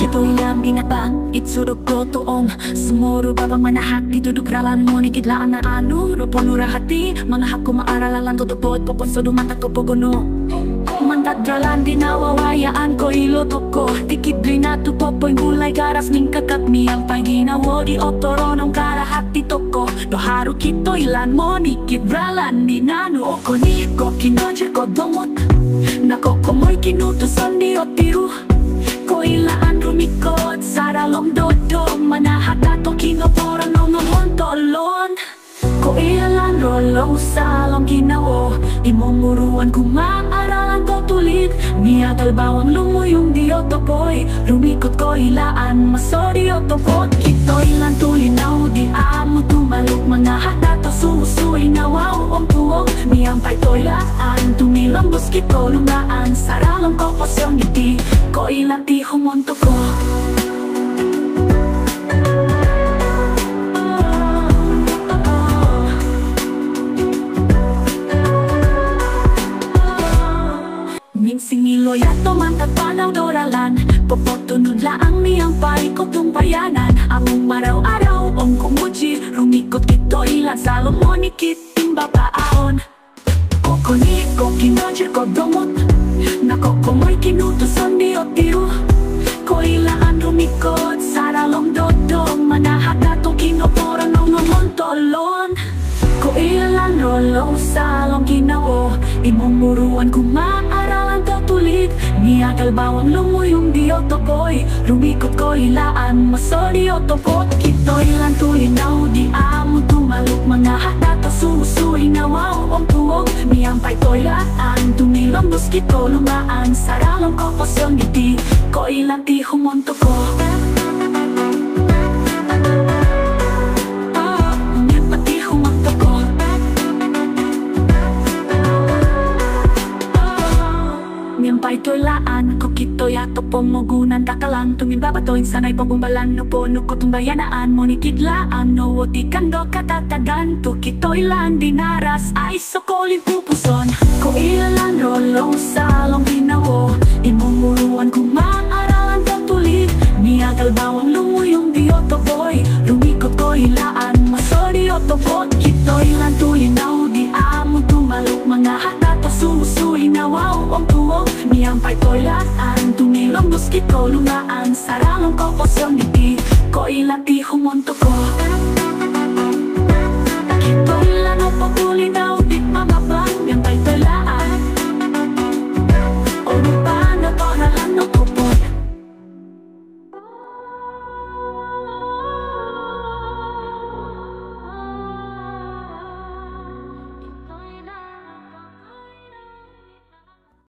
Kito'y lambing at bang itsurog ko tuong Sumuro babang manahak ditudog ralan mo ni kidlaan na ano Ruponura hati mga hako maaralan tutupot Poponso dumatak ko pogono Mantadralan di nawawayaan ko ilotok ko Tikidri na tupopoy gulay garas ning kakapmi Ang paginawo di otoronong karahat titoko Doharu kito ilan mo ni kidralan di nano Oko ni ko kinoje ko domot Nako komoy kinutuson di otiru Ko ilaan rumikot saralong dodo Manahat ato kinoporan nongon tolon Ko ilan rolong salong ginawo Imumuruan kumaaralan ko tulit Niyatal bawang lumuyong di otopoy Rumikot ko ilaan masori otopot Kito ilan tulinaw di amo tumaluk Manahat ato sumusuy na wow ang tuwong Miyampay toilaan tumilambos kito lumaan Saralong ko posyong ngiti Ko ilan ti humonto ko Singilo yato mantatpanaw doralan Popotunod laang niyang parikot ng bayanan Among maraw-araw ong kumuji Rumikot kito ilan salomon ikiting babaon Okoni ko kinajir ko domot Nako komoy kinutuson di otiru Ko ilaan rumikot saralong dodong Manahat atong kinoporan ng tolon Ko ilan rolong salong ginawo Imumuruan kumaaralan ka tulit Niyagal bawang lumuyong di otopoy Rumikot ko ilaan masori otopot Kito ilan tulinaw di amo tumaluk Mga hatato sumusuy na wow ang tuwog Miyampay toilaan tumilambos kito lumaan Saralong ko posyong ngiti Ko ilan ti humonto ko Miyampay toilaan ko kito yato pomogunan Takalang tumibabatoin sanay pabumbalan No po no ko tumbayanaan mo ni kidlaan No o di kando katatagan To kito ilan dinaras ay sokolin pupuson Ko ilan rolong salong ginawo Imumuruan kumaaralan ka tulit Niyagal bawang lumuyong di otopoy Rumikot ko ilaan masori otopot Kito ilan tulinaw di amo tumaluk Mga hatato sumusuy na wow ang tuwog Miyampay toilaan tumilambos kito lumaan Saralong ko posyong